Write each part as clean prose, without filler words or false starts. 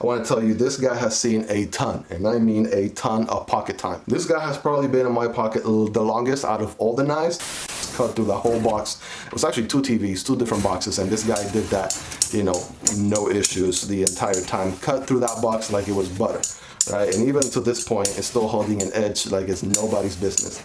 I want to tell you this guy has seen a ton, and I mean a ton of pocket time. This guy has probably been in my pocket the longest out of all the knives. Cut through the whole box. It was actually 2 TVs, 2 different boxes, and this guy did that, you know, no issues the entire time. Cut through that box like it was butter, right? And even to this point, it's still holding an edge like it's nobody's business.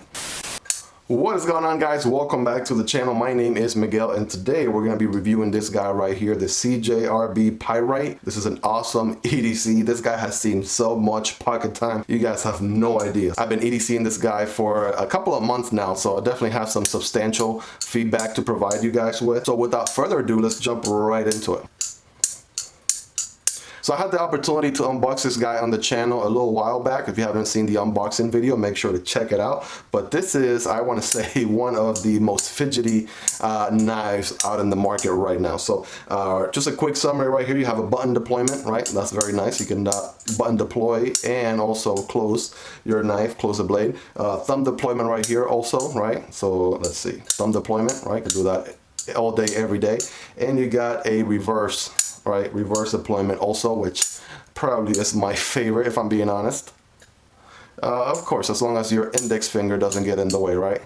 What is going on, guys? Welcome back to the channel. My name is Miguel, and today we're going to be reviewing this guy right here, the CJRB Pyrite. This is an awesome EDC. This guy has seen so much pocket time. You guys have no idea. I've been EDCing this guy for a couple of months now, so I definitely have some substantial feedback to provide you guys with. So without further ado, let's jump right into it. So I had the opportunity to unbox this guy on the channel a little while back. If you haven't seen the unboxing video, make sure to check it out. But this is, I want to say, one of the most fidgety knives out in the market right now. So just a quick summary right here. You have a button deployment, right? That's very nice. You can button deploy and also close your knife, close the blade. Thumb deployment right here also, right? So let's see, thumb deployment, right? You can do that all day, every day. And you got a reverse, right, reverse deployment also, which probably is my favorite if I'm being honest. Of course, as long as your index finger doesn't get in the way, right?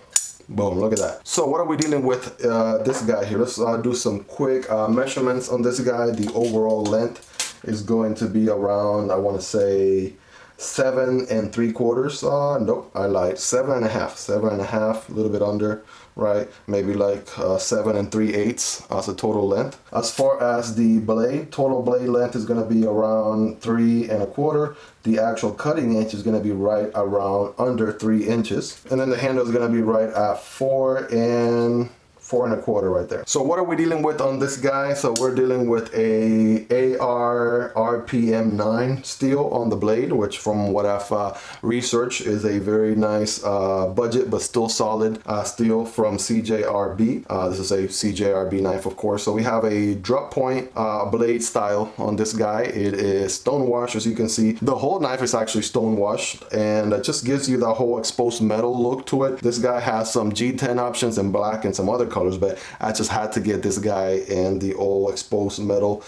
Boom, look at that. So what are we dealing with this guy here? Let's do some quick measurements on this guy. The overall length is going to be around, I want to say 7 3/4. Nope, I lied. 7 1/2. 7 1/2, a little bit under, right? Maybe like 7 3/8 as a total length. As far as the blade, total blade length is going to be around 3 1/4. The actual cutting edge is going to be right around under 3 inches, and then the handle is going to be right at 4 1/4 right there. So what are we dealing with on this guy? So we're dealing with a AR RPM 9 steel on the blade, which from what I've researched is a very nice budget but still solid steel from CJRB. This is a CJRB knife, of course. So we have a drop point blade style on this guy. It is stone washed, as you can see. The whole knife is actually stone washed, and it just gives you the whole exposed metal look to it. This guy has some G10 options in black and some other colors, but I just had to get this guy in the old exposed metal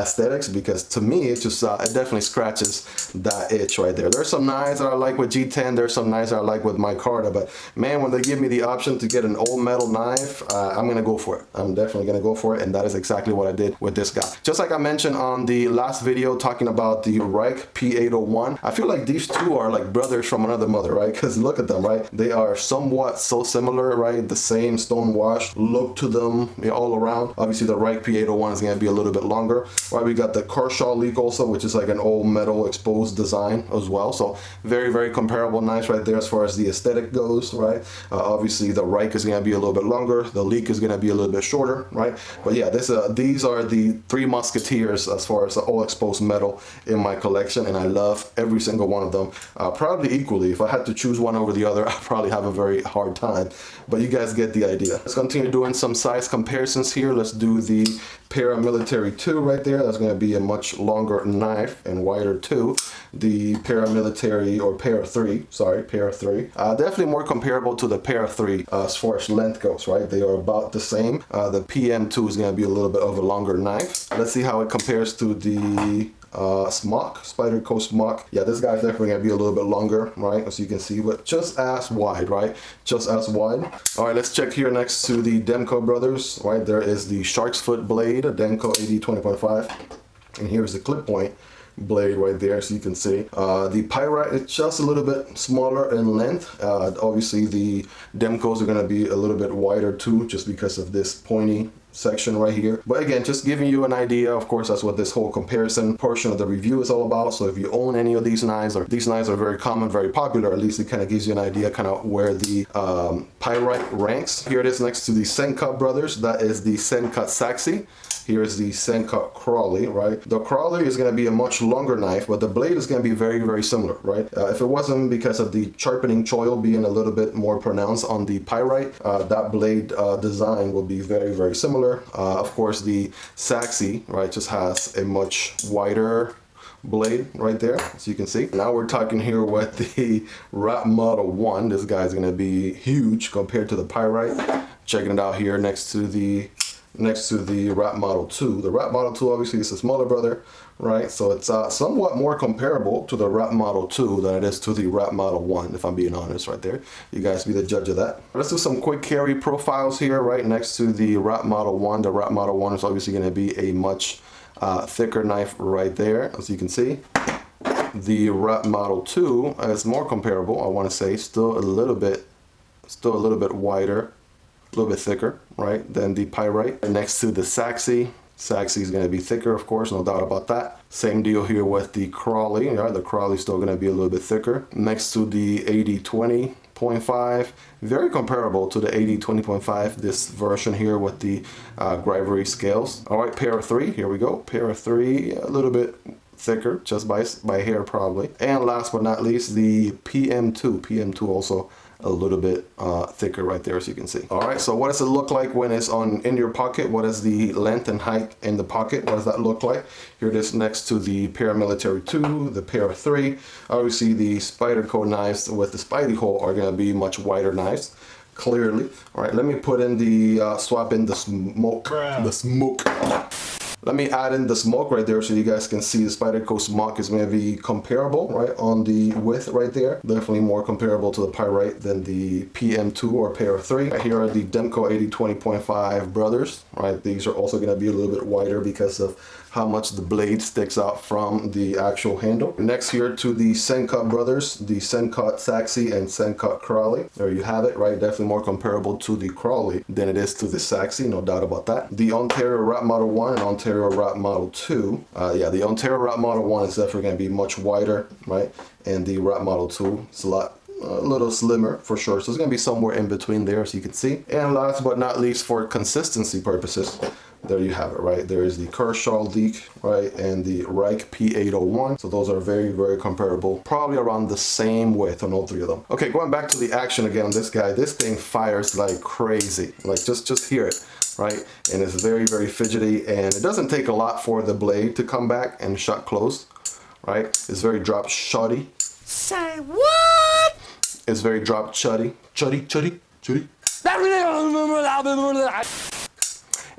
aesthetics, because to me it just it definitely scratches that itch right there. There's some knives that I like with G10, there's some knives that I like with micarta, but man, when they give me the option to get an old metal knife, I'm gonna go for it. I'm definitely gonna go for it, and that is exactly what I did with this guy. Just like I mentioned on the last video talking about the RUIKE P801, I feel like these two are like brothers from another mother, right? Because look at them, right? They are somewhat so similar, right? The same stone wash look to them, you know, all around. Obviously the RUIKE P801 is going to be a little bit longer, right? We got the Kershaw Leek also, which is like an old metal exposed design as well. So very, very comparable knives right there as far as the aesthetic goes, right? Obviously the RUIKE is going to be a little bit longer, the Leek is going to be a little bit shorter, right? But yeah, these are the 3 musketeers as far as the all exposed metal in my collection, and I love every single one of them, probably equally. If I had to choose one over the other, I'd probably have a very hard time, but you guys get the idea. Let's continue doing some size comparisons here. Let's do the Paramilitary 2 right there. That's going to be a much longer knife and wider too. The Paramilitary, or Para 3, sorry, Para 3. Definitely more comparable to the Para 3 as far as length goes, right? They are about the same. The PM2 is going to be a little bit of a longer knife. Let's see how it compares to the smock, Spyderco smock. Yeah, this guy's definitely gonna be a little bit longer, right, as you can see, but just as wide, right? Just as wide. All right, let's check here next to the Demko brothers, right? There is the shark's foot blade, a Demko AD 20.5, and here's the clip point blade right there, so you can see the Pyrite is just a little bit smaller in length. Obviously the Demkos are going to be a little bit wider too, just because of this pointy section right here. But again, just giving you an idea. Of course, that's what this whole comparison portion of the review is all about. So if you own any of these knives, or these knives are very common, very popular, at least it kind of gives you an idea kind of where the Pyrite ranks. Here it is next to the SENCUT brothers. That is the SENCUT Sachse. Here is the SENCUT Crowley, right? The Crowley is going to be a much longer knife, but the blade is going to be very, very similar, right? If it wasn't because of the sharpening choil being a little bit more pronounced on the Pyrite, that blade design will be very, very similar. Of course, the Sachse, right, just has a much wider blade right there, as you can see. Now we're talking here with the Wrap Model 1. This guy's going to be huge compared to the Pyrite. Checking it out here next to the Wrap Model 2. The Wrap Model 2 obviously is a smaller brother, right? So it's somewhat more comparable to the RAP Model 2 than it is to the RAP Model 1, if I'm being honest right there. You guys be the judge of that. Let's do some quick carry profiles here, right next to the RAP Model 1. The RAP Model 1 is obviously going to be a much thicker knife right there, as you can see. The RAP Model 2 is more comparable, I want to say, still a little bit wider, a little bit thicker, right, than the Pyrite. And next to the Sachse. Sachse is going to be thicker, of course, no doubt about that. Same deal here with the Crowley. Yeah, the Crowley is still going to be a little bit thicker. Next to the AD 20.5, very comparable to the AD 20.5, this version here with the Grivery scales. All right, Para 3, here we go. Para 3, a little bit thicker, just by hair probably. And last but not least, the PM2. PM2 also a little bit thicker right there, as you can see. All right, so what does it look like when it's in your pocket? What is the length and height in the pocket? What does that look like? Here it is next to the Paramilitary 2, the Para 3. Obviously, the Spyderco knives with the Spidey hole are gonna be much wider knives, clearly. All right, let me put in the, swap in the smoke, Let me add in the smoke right there so you guys can see the Spyderco smoke is going to be comparable, right, on the width right there. Definitely more comparable to the Pyrite than the PM2 or Para 3. Here are the Demko AD 20.5 brothers, right? These are also going to be a little bit wider because of how much the blade sticks out from the actual handle. Next here to the SENCUT brothers, the SENCUT Sachse and SENCUT Crowley. There you have it, right? Definitely more comparable to the Crowley than it is to the Sachse, no doubt about that. The Ontario RAP Model 1 and Ontario RAP Model 2. Yeah, the Ontario RAP Model 1 is definitely going to be much wider, right? And the RAP Model 2 is a little slimmer for sure. So it's going to be somewhere in between there, as you can see. And last but not least, for consistency purposes, there you have it, right? There is the Kershaw Leek, right? And the RUIKE P801. So those are very, very comparable. Probably around the same width on all three of them. Okay, going back to the action again on this guy. This thing fires like crazy. Like, just hear it, right? And it's very, very fidgety. And it doesn't take a lot for the blade to come back and shut close, right? It's very drop shotty. Say what? It's very drop chuddy. Chuddy.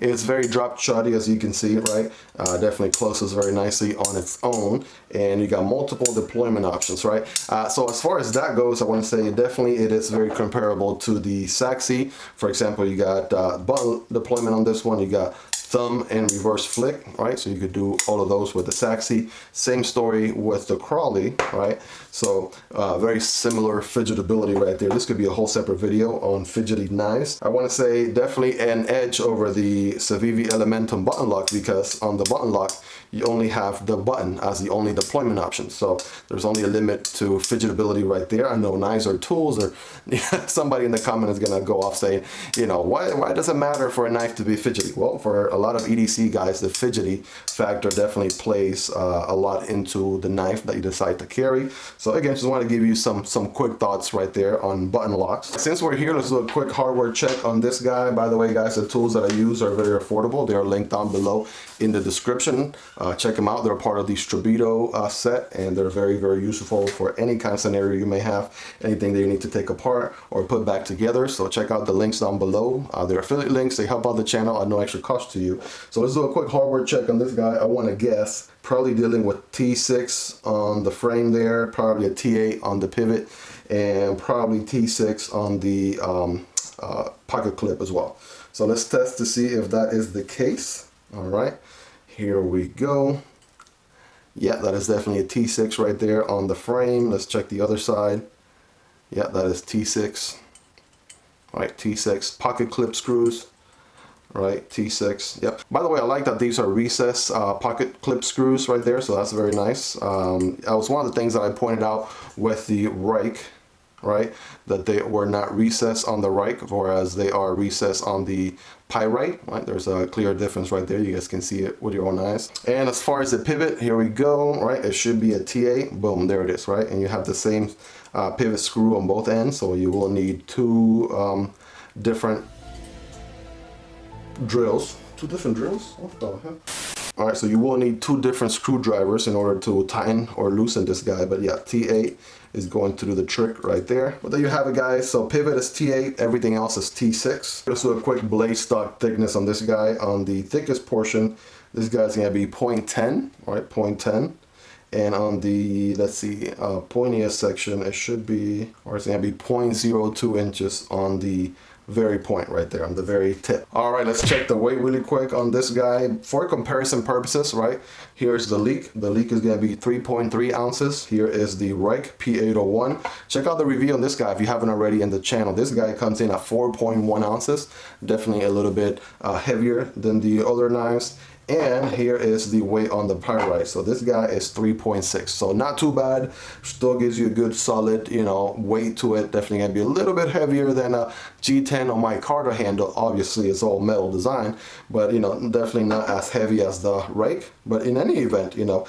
It's very drop chuddy, as you can see, right? Definitely closes very nicely on its own, and you got multiple deployment options, right? So as far as that goes, I want to say definitely it is very comparable to the Sachse. For example, you got button deployment on this one, you got thumb and reverse flick, right? So you could do all of those with the Sachse. Same story with the Crowley, right? So very similar fidgetability right there. This could be a whole separate video on fidgety knives. I want to say definitely an edge over the Civivi Elementum button lock, because on the button lock, you only have the button as the only deployment option. So there's only a limit to fidgetability right there. I know knives are tools, or somebody in the comment is gonna go off saying, you know, why does it matter for a knife to be fidgety? Well, for a lot of EDC guys, the fidgety factor definitely plays a lot into the knife that you decide to carry. So again, just want to give you some quick thoughts right there on button locks. Since we're here, let's do a quick hardware check on this guy. By the way, guys, the tools that I use are very affordable. They are linked down below in the description. Check them out. They're part of the Strebito set, and they're very, very useful for any kind of scenario you may have, anything that you need to take apart or put back together. So check out the links down below. They're affiliate links. They help out the channel at no extra cost to you. So let's do a quick hardware check on this guy. I want to guess probably dealing with T6 on the frame there, probably a T8 on the pivot, and probably T6 on the pocket clip as well. So let's test to see if that is the case. All right, here we go. Yeah, that is definitely a T6 right there on the frame. Let's check the other side. Yeah, that is T6. All right, T6 pocket clip screws. Right, T6. Yep. By the way, I like that these are recessed pocket clip screws right there, so that's very nice. That was one of the things that I pointed out with the RUIKE, right, that they were not recessed on the RUIKE, whereas they are recessed on the Pyrite, right? There's a clear difference right there. You guys can see it with your own eyes. And as far as the pivot, here we go, right? It should be a T8. Boom, there it is, right? And you have the same pivot screw on both ends, so you will need two different drills. Two different drills? What the heck? All right, so you will need two different screwdrivers in order to tighten or loosen this guy. But yeah, T8 is going to do the trick right there. But there you have it, guys. So pivot is T8, everything else is T6. Let's do a quick blade stock thickness on this guy. On the thickest portion, This guy's gonna be 0.10, right, 0.10. And on the, let's see, pointiest section, it should be, or it's gonna be 0.02 inches on the very point right there, on the very tip. All right, let's check the weight really quick on this guy. For comparison purposes, right, here's the leek. The leek is gonna be 3.3 ounces. Here is the RUIKE P801. Check out the review on this guy if you haven't already in the channel. This guy comes in at 4.1 ounces. Definitely a little bit heavier than the other knives. And here is the weight on the Pyrite. So this guy is 3.6. So not too bad. Still gives you a good solid, you know, weight to it. Definitely gonna be a little bit heavier than a G10 on my Carter handle. Obviously, it's all metal design, but you know, definitely not as heavy as the RUIKE. But in any event, you know,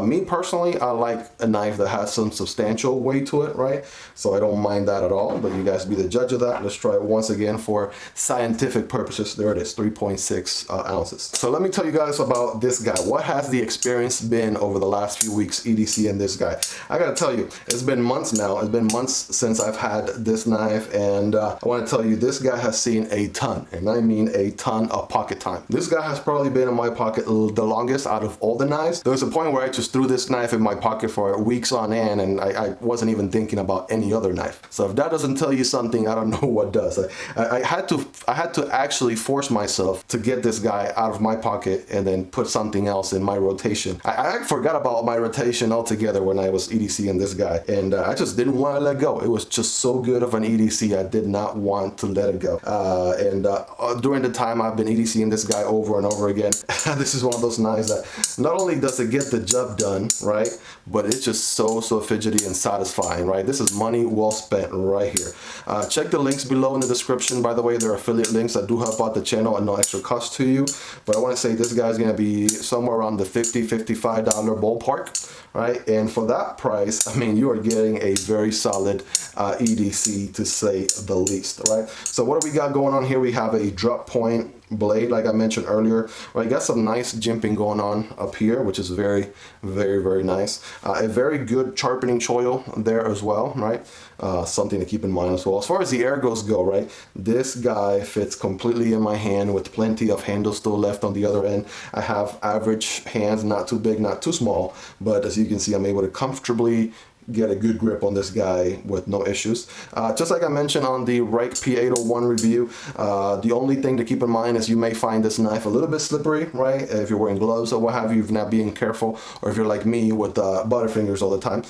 me personally, I like a knife that has some substantial weight to it, right? So I don't mind that at all. But you guys be the judge of that. Let's try it once again for scientific purposes. There it is, 3.6 ounces. So let me tell you guys about this guy. What has the experience been over the last few weeks EDC and this guy? I gotta tell you, it's been months now. It's been months since I've had this knife, and I want to tell you, this guy has seen a ton, and I mean a ton of pocket time. This guy has probably been in my pocket the longest out of all the knives. There was a point where I just threw this knife in my pocket for weeks on end, and I wasn't even thinking about any other knife. So if that doesn't tell you something, I don't know what does. I had to actually force myself to get this guy out of my pocket and then put something else in my rotation. I forgot about my rotation altogether when I was EDCing this guy, and I just didn't want to let go. It was just so good of an EDC, I did not want to let it go. During the time I've been EDCing this guy over and over again, this is one of those knives that not only does it get the job done, right, but it's just so fidgety and satisfying, right? This is money well spent right here. Check the links below in the description. By the way, there are affiliate links that do help out the channel at no extra cost to you. But I want to say this guy's gonna be somewhere around the $50–$55 ballpark, right? And for that price, I mean, you are getting a very solid EDC, to say the least, right? So what do we got going on here? We have a drop point blade, like I mentioned earlier. Right, got some nice jimping going on up here, which is very nice. A very good sharpening choil there as well, right? Something to keep in mind as well. As far as the ergos go, right, this guy fits completely in my hand with plenty of handle still left on the other end. I have average hands, not too big, not too small, but as you can see, I'm able to comfortably get a good grip on this guy with no issues. Just like I mentioned on the RUIKE P801 review, the only thing to keep in mind is you may find this knife a little bit slippery, right? If you're wearing gloves or what have you, if you're not being careful, or if you're like me with butterfingers all the time,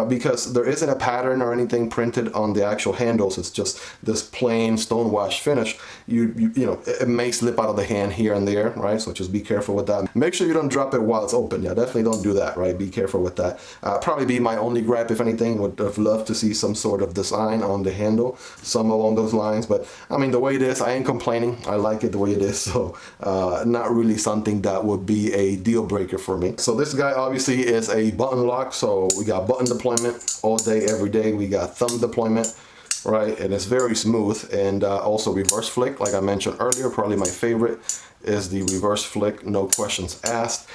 because there isn't a pattern or anything printed on the actual handles. It's just this plain stonewash finish. You know, it may slip out of the hand here and there, right? So just be careful with that. Make sure you don't drop it while it's open. Yeah, definitely don't do that, right? Be careful with that. Probably be my only gripe. If anything, would have loved to see some sort of design on the handle, some along those lines. But I mean, the way it is, I ain't complaining. I like it the way it is. So not really something that would be a deal breaker for me. So this guy obviously is a button lock. So we got button deployment all day, every day. We got thumb deployment, right? And it's very smooth, and also reverse flick, like I mentioned earlier. Probably my favorite is the reverse flick, no questions asked.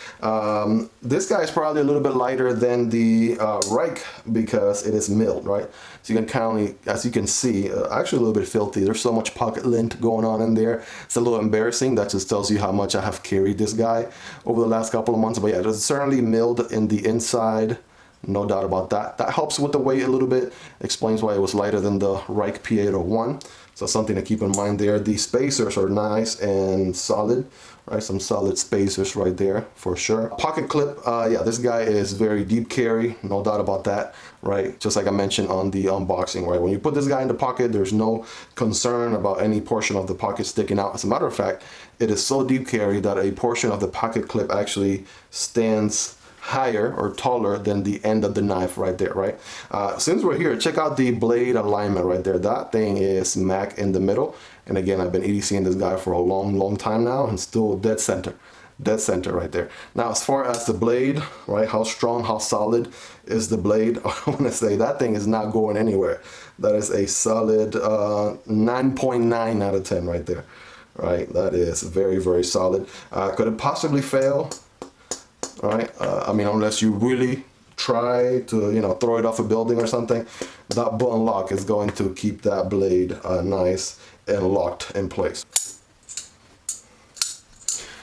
This guy is probably a little bit lighter than the RUIKE because it is milled, right? So you can kind of, as you can see, actually a little bit filthy. There's so much pocket lint going on in there. It's a little embarrassing. That just tells you how much I have carried this guy over the last couple of months. But yeah, it's certainly milled in the inside. No doubt about that. That helps with the weight a little bit. Explains why it was lighter than the RUIKE P801. So something to keep in mind there. The spacers are nice and solid, right? Some solid spacers right there for sure. Pocket clip, yeah, this guy is very deep carry, no doubt about that, right? Just like I mentioned on the unboxing, right? When you put this guy in the pocket, there's no concern about any portion of the pocket sticking out. As a matter of fact, it is so deep carry that a portion of the pocket clip actually stands higher or taller than the end of the knife right there, right? Since we're here, check out the blade alignment right there. That thing is smack in the middle. And again, I've been EDCing this guy for a long time now, and still dead center right there. Now, as far as the blade, right, how strong, how solid is the blade? I want to say that thing is not going anywhere. That is a solid 9.9 out of 10 right there, right? That is very solid. Could it possibly fail? All right, I mean, unless you really try to, you know, throw it off a building or something, that button lock is going to keep that blade nice and locked in place.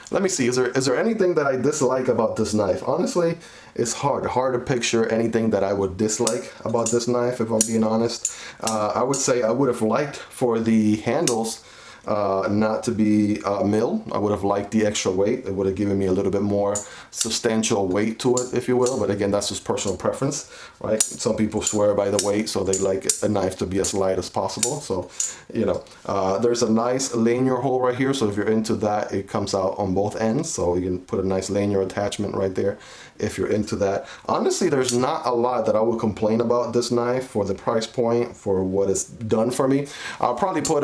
Let me see, is there anything that I dislike about this knife? Honestly, it's hard to picture anything that I would dislike about this knife, if I'm being honest. I would say I would have liked for the handles not to be milled. I would have liked the extra weight. It would have given me a little bit more substantial weight to it, if you will. But again, that's just personal preference, right? Some people swear by the weight, so they like a knife to be as light as possible. So, you know, there's a nice lanyard hole right here. So if you're into that, it comes out on both ends. So you can put a nice lanyard attachment right there if you're into that. Honestly, there's not a lot that I would complain about this knife for the price point, for what it's done for me. I'll probably put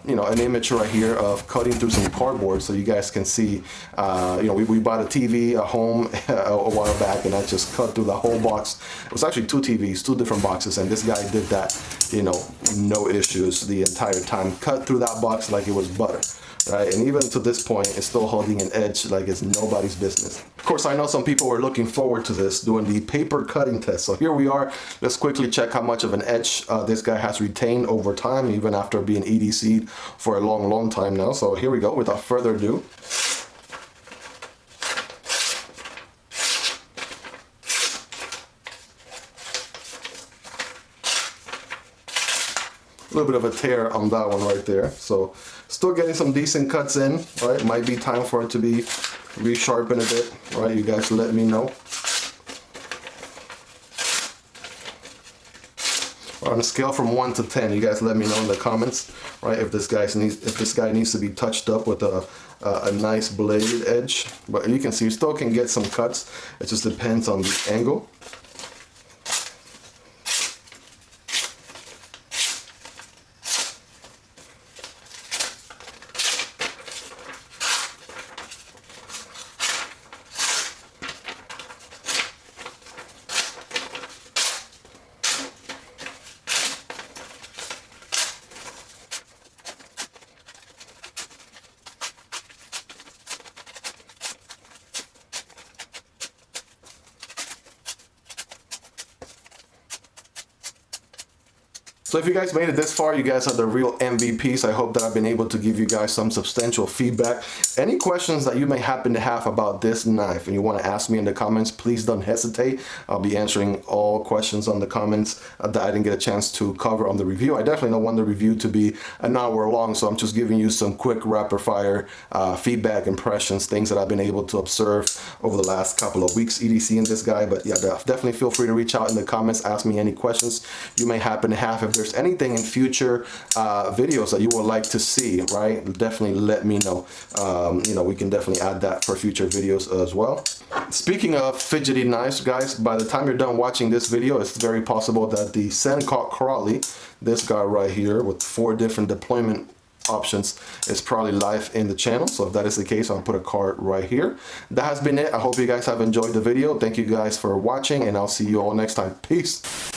you know, an image right here of cutting through some cardboard so you guys can see. You know, we bought a TV at home a while back, and I just cut through the whole box. It was actually 2 TVs, 2 different boxes, and this guy did that, you know, no issues the entire time. Cut through that box like it was butter. Right, and even to this point, it's still holding an edge like it's nobody's business. Of course, I know some people were looking forward to this, doing the paper cutting test. So here we are. Let's quickly check how much of an edge this guy has retained over time, even after being EDC'd for a long time now. So here we go, without further ado. A little bit of a tear on that one right there. So still getting some decent cuts in, right? Might be time for it to be resharpened a bit, right? You guys let me know. On a scale from 1 to 10, you guys let me know in the comments, right? If this guy needs to be touched up with a nice blade edge. But you can see you still can get some cuts. It just depends on the angle. So if you guys made it this far, you guys are the real MVPs. I hope that I've been able to give you guys some substantial feedback. Any questions that you may happen to have about this knife and you want to ask me in the comments, please don't hesitate. I'll be answering all questions on the comments that I didn't get a chance to cover on the review. I definitely don't want the review to be an hour long, so I'm just giving you some quick rapid fire feedback, impressions, things that I've been able to observe over the last couple of weeks EDCing this guy. But yeah, definitely feel free to reach out in the comments, ask me any questions you may happen to have. If there's anything in future videos that you would like to see, right, definitely let me know. You know, we can definitely add that for future videos as well. Speaking of fidgety knives, guys, by the time you're done watching this video, it's very possible that the SENCUT Crowley, this guy right here with 4 different deployment options, is probably live in the channel. So if that is the case, I'll put a card right here. That has been it. I hope you guys have enjoyed the video. Thank you guys for watching, and I'll see you all next time. Peace.